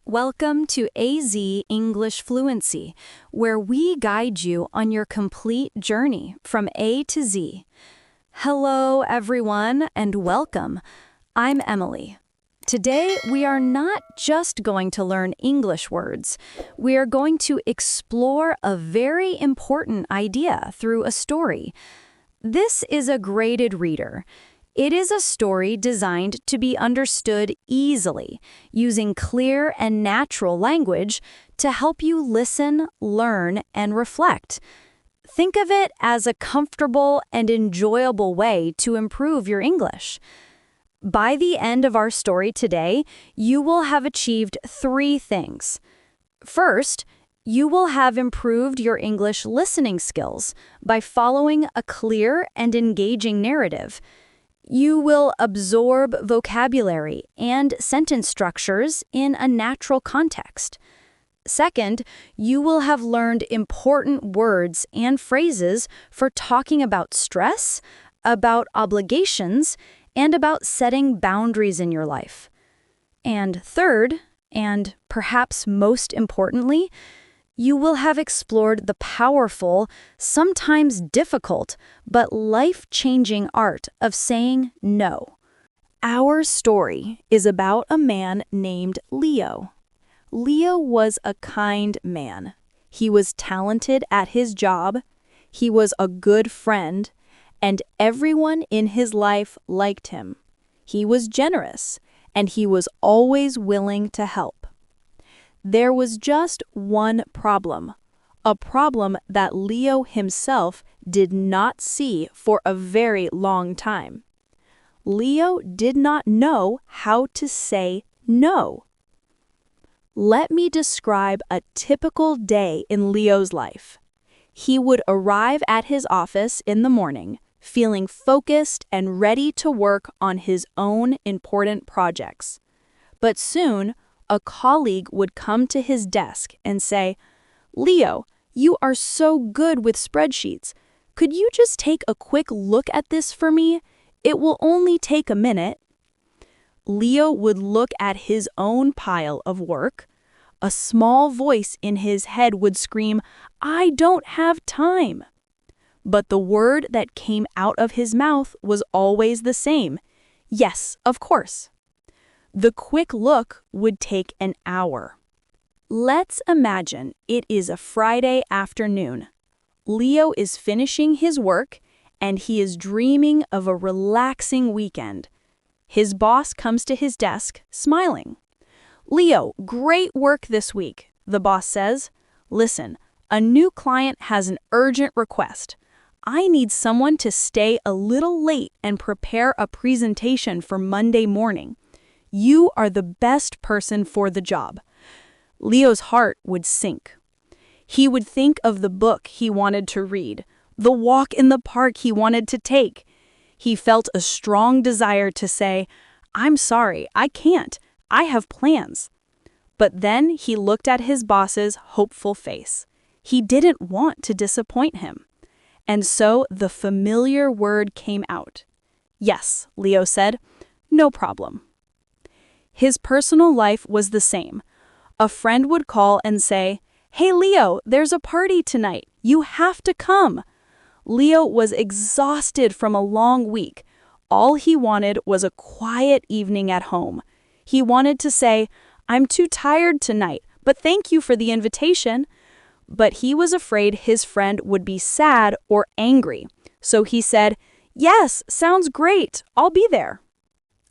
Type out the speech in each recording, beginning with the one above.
Welcome to AZ English Fluency, where we guide you on your complete journey from A to Z. Hello, everyone, and welcome. I'm Emily. Today, we are not just going to learn English words. We are going to explore a very important idea through a story. This is a graded reader. It is a story designed to be understood easily, using clear and natural language to help you listen, learn, and reflect. Think of it as a comfortable and enjoyable way to improve your English. By the end of our story today, you will have achieved 3 things. First, you will have improved your English listening skills by following a clear and engaging narrative. You will absorb vocabulary and sentence structures in a natural context. Second, you will have learned important words and phrases for talking about stress, about obligations, and about setting boundaries in your life. And third, and perhaps most importantly, you will have explored the powerful, sometimes difficult, but life-changing art of saying no. Our story is about a man named Leo. Leo was a kind man. He was talented at his job, he was a good friend, and everyone in his life liked him. He was generous, and he was always willing to help. There was just one problem, a problem that Leo himself did not see for a very long time. Leo did not know how to say no. Let me describe a typical day in Leo's life. He would arrive at his office in the morning, feeling focused and ready to work on his own important projects. But soon, a colleague would come to his desk and say, "Leo, you are so good with spreadsheets. Could you just take a quick look at this for me? It will only take a minute." Leo would look at his own pile of work. A small voice in his head would scream, "I don't have time." But the word that came out of his mouth was always the same. "Yes, of course." The quick look would take an hour. Let's imagine it is a Friday afternoon. Leo is finishing his work, and he is dreaming of a relaxing weekend. His boss comes to his desk, smiling. "Leo, great work this week," the boss says. "Listen, a new client has an urgent request. I need someone to stay a little late and prepare a presentation for Monday morning. You are the best person for the job." Leo's heart would sink. He would think of the book he wanted to read, the walk in the park he wanted to take. He felt a strong desire to say, "I'm sorry, I can't. I have plans." But then he looked at his boss's hopeful face. He didn't want to disappoint him. And so the familiar word came out. "Yes," Leo said, "no problem." His personal life was the same. A friend would call and say, "Hey Leo, there's a party tonight. You have to come." Leo was exhausted from a long week. All he wanted was a quiet evening at home. He wanted to say, "I'm too tired tonight, but thank you for the invitation." But he was afraid his friend would be sad or angry. So he said, "Yes, sounds great. I'll be there."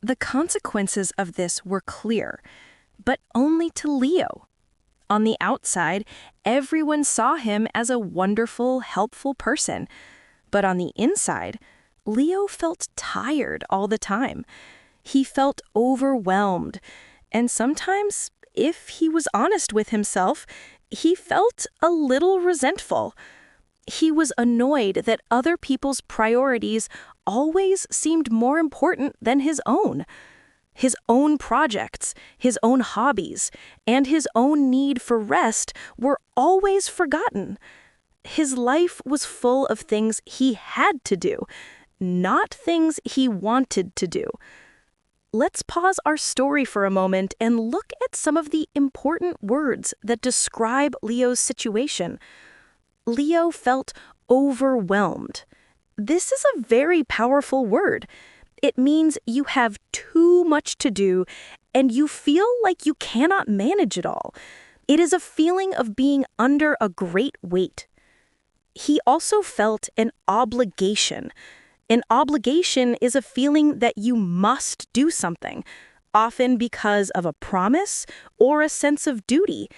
The consequences of this were clear, but only to Leo. On the outside, everyone saw him as a wonderful, helpful person. But on the inside, Leo felt tired all the time. He felt overwhelmed. And sometimes, if he was honest with himself, he felt a little resentful. He was annoyed that other people's priorities always seemed more important than his own. His own projects, his own hobbies, and his own need for rest were always forgotten. His life was full of things he had to do, not things he wanted to do. let's pause our story for a moment and look at some of the important words that describe Leo's situation. Leo felt overwhelmed. This is a very powerful word. It means you have too much to do and you feel like you cannot manage it all. It is a feeling of being under a great weight. He also felt an obligation. An obligation is a feeling that you must do something, often because of a promise or a sense of duty,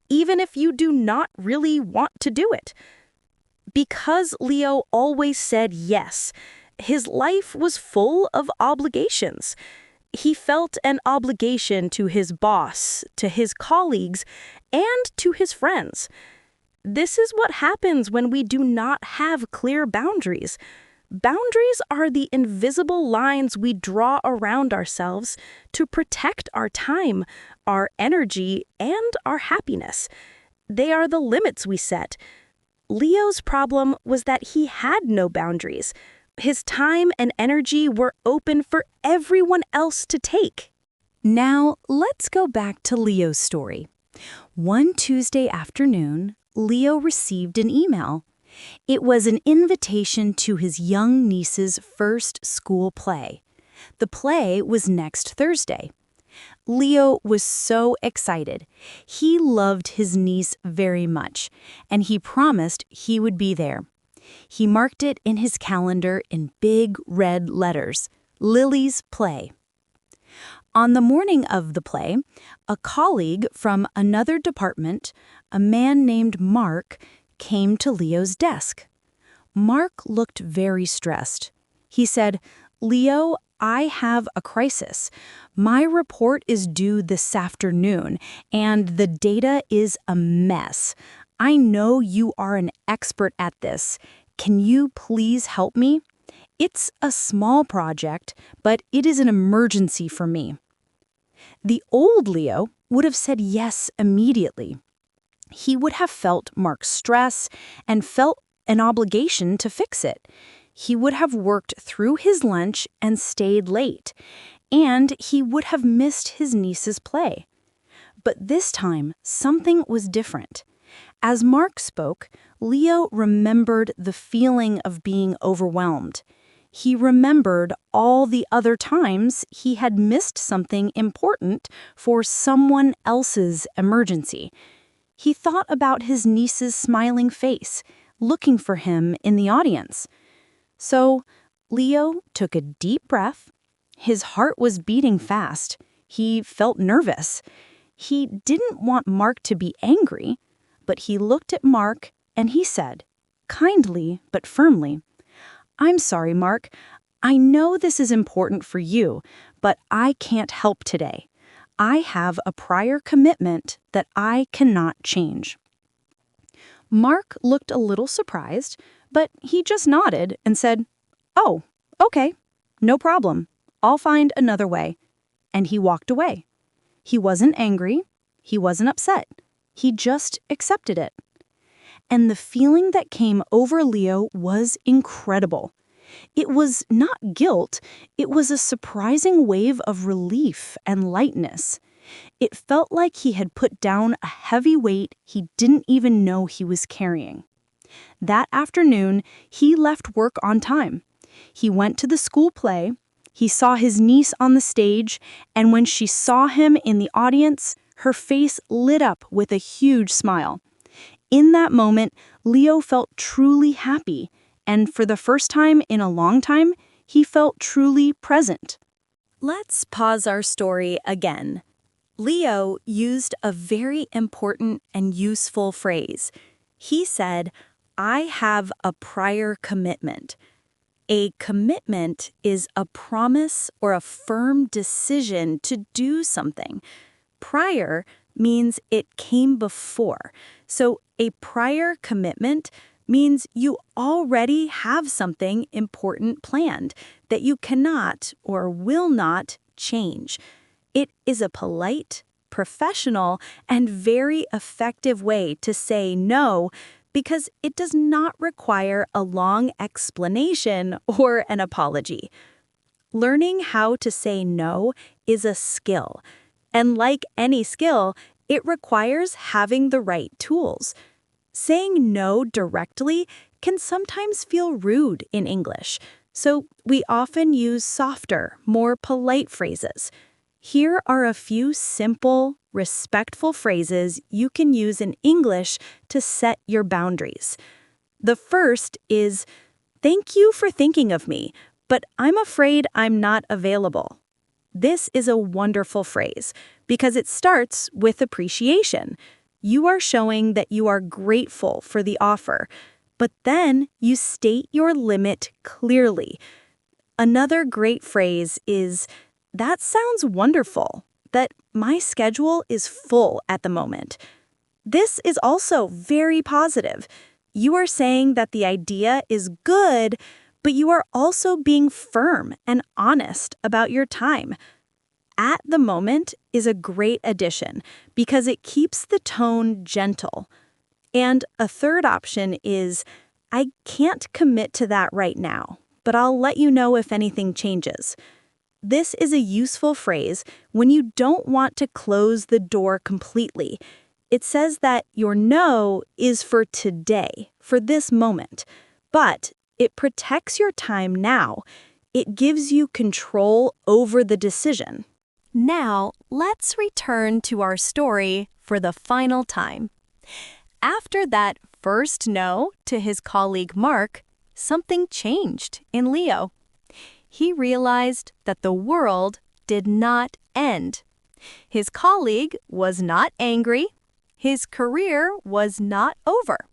even if you do not really want to do it. Because Leo always said yes, his life was full of obligations. He felt an obligation to his boss, to his colleagues, and to his friends. This is what happens when we do not have clear boundaries. Boundaries are the invisible lines we draw around ourselves to protect our time, our energy, and our happiness. They are the limits we set. Leo's problem was that he had no boundaries. His time and energy were open for everyone else to take. Now, let's go back to Leo's story. One Tuesday afternoon, Leo received an email. It was an invitation to his young niece's first school play. The play was next Thursday. Leo was so excited. He loved his niece very much, and he promised he would be there. He marked it in his calendar in big red letters, Lily's play. On the morning of the play, a colleague from another department, a man named Mark, came to Leo's desk. Mark looked very stressed. He said, "Leo, I have a crisis. My report is due this afternoon, and the data is a mess. I know you are an expert at this. Can you please help me? It's a small project, but it is an emergency for me." The old Leo would have said yes immediately. He would have felt Mark's stress and felt an obligation to fix it. He would have worked through his lunch and stayed late, and he would have missed his niece's play. But this time, something was different. As Mark spoke, Leo remembered the feeling of being overwhelmed. He remembered all the other times he had missed something important for someone else's emergency. He thought about his niece's smiling face, looking for him in the audience. So, Leo took a deep breath. His heart was beating fast. He felt nervous. He didn't want Mark to be angry, but he looked at Mark and he said, kindly but firmly, "I'm sorry, Mark. I know this is important for you, but I can't help today. I have a prior commitment that I cannot change." Mark looked a little surprised, but he just nodded and said, "Oh, okay, no problem. I'll find another way." And he walked away. He wasn't angry. He wasn't upset. He just accepted it. And the feeling that came over Leo was incredible. It was not guilt, it was a surprising wave of relief and lightness. It felt like he had put down a heavy weight he didn't even know he was carrying. That afternoon, he left work on time. He went to the school play, he saw his niece on the stage, and when she saw him in the audience, her face lit up with a huge smile. In that moment, Leo felt truly happy, and for the first time in a long time, he felt truly present. Let's pause our story again. Leo used a very important and useful phrase. He said, "I have a prior commitment." A commitment is a promise or a firm decision to do something. Prior means it came before. So a prior commitment means you already have something important planned that you cannot or will not change. It is a polite, professional, and very effective way to say no because it does not require a long explanation or an apology. Learning how to say no is a skill. And like any skill, it requires having the right tools. Saying no directly can sometimes feel rude in English, so we often use softer, more polite phrases. Here are a few simple, respectful phrases you can use in English to set your boundaries. The first is, "Thank you for thinking of me, but I'm afraid I'm not available." This is a wonderful phrase because it starts with appreciation. You are showing that you are grateful for the offer, but then you state your limit clearly. Another great phrase is, "That sounds wonderful, but my schedule is full at the moment." This is also very positive. You are saying that the idea is good, but you are also being firm and honest about your time. "At the moment" is a great addition because it keeps the tone gentle. And a third option is, "I can't commit to that right now, but I'll let you know if anything changes." This is a useful phrase when you don't want to close the door completely. It says that your no is for today, for this moment, but it protects your time now. It gives you control over the decision. Now, let's return to our story for the final time. After that first no to his colleague Mark, something changed in Leo. He realized that the world did not end. His colleague was not angry. His career was not over.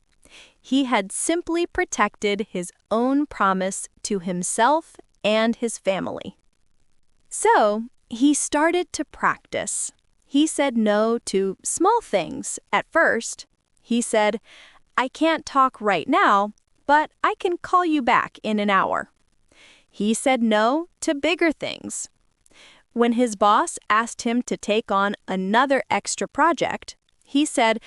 He had simply protected his own promise to himself and his family. So, he started to practice. He said no to small things at first. He said, "I can't talk right now, but I can call you back in an hour." He said no to bigger things. When his boss asked him to take on another extra project, he said,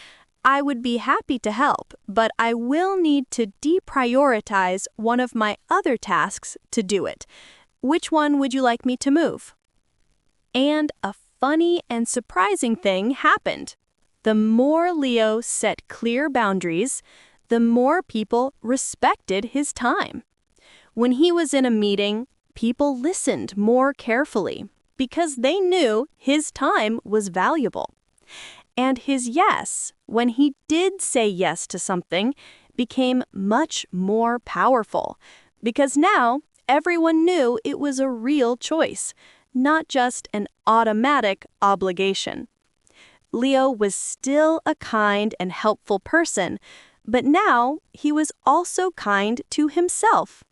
"I would be happy to help, but I will need to deprioritize one of my other tasks to do it. Which one would you like me to move?" And a funny and surprising thing happened. The more Leo set clear boundaries, the more people respected his time. When he was in a meeting, people listened more carefully because they knew his time was valuable. And his yes, when he did say yes to something, became much more powerful because now everyone knew it was a real choice, not just an automatic obligation. Leo was still a kind and helpful person, but now he was also kind to himself.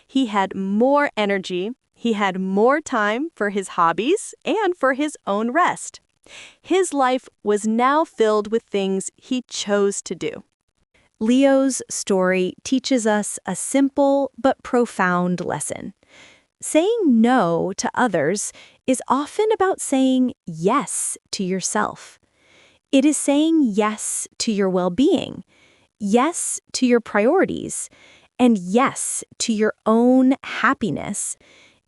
He had more energy, he had more time for his hobbies and for his own rest. His life was now filled with things he chose to do. Leo's story teaches us a simple but profound lesson. Saying no to others is often about saying yes to yourself. It is saying yes to your well-being, yes to your priorities, and yes to your own happiness.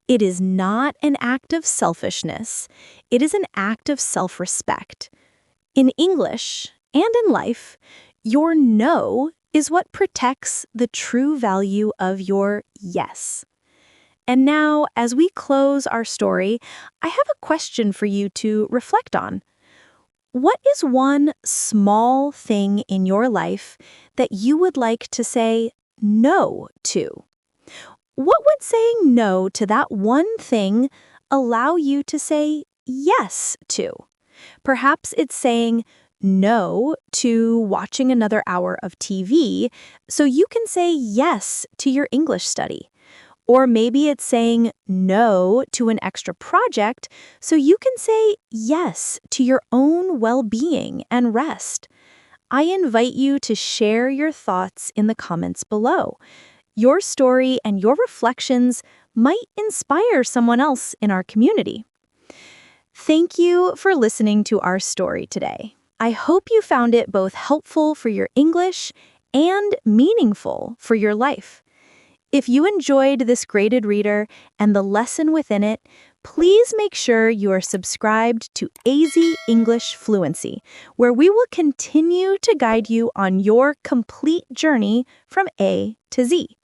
It is not an act of selfishness. It is an act of self-respect. In English and in life, your no is what protects the true value of your yes. And now, as we close our story, I have a question for you to reflect on. What is one small thing in your life that you would like to say no to? What would saying no to that one thing allow you to say yes to? Perhaps it's saying no to watching another hour of TV so you can say yes to your English study. Or maybe it's saying no to an extra project so you can say yes to your own well-being and rest. I invite you to share your thoughts in the comments below. Your story and your reflections might inspire someone else in our community. Thank you for listening to our story today. I hope you found it both helpful for your English and meaningful for your life. If you enjoyed this graded reader and the lesson within it, please make sure you are subscribed to AZ English Fluency, where we will continue to guide you on your complete journey from A to Z.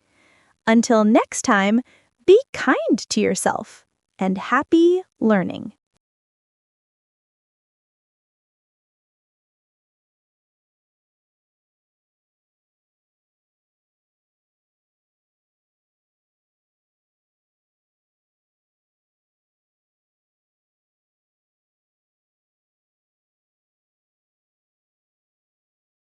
Until next time, be kind to yourself and happy learning.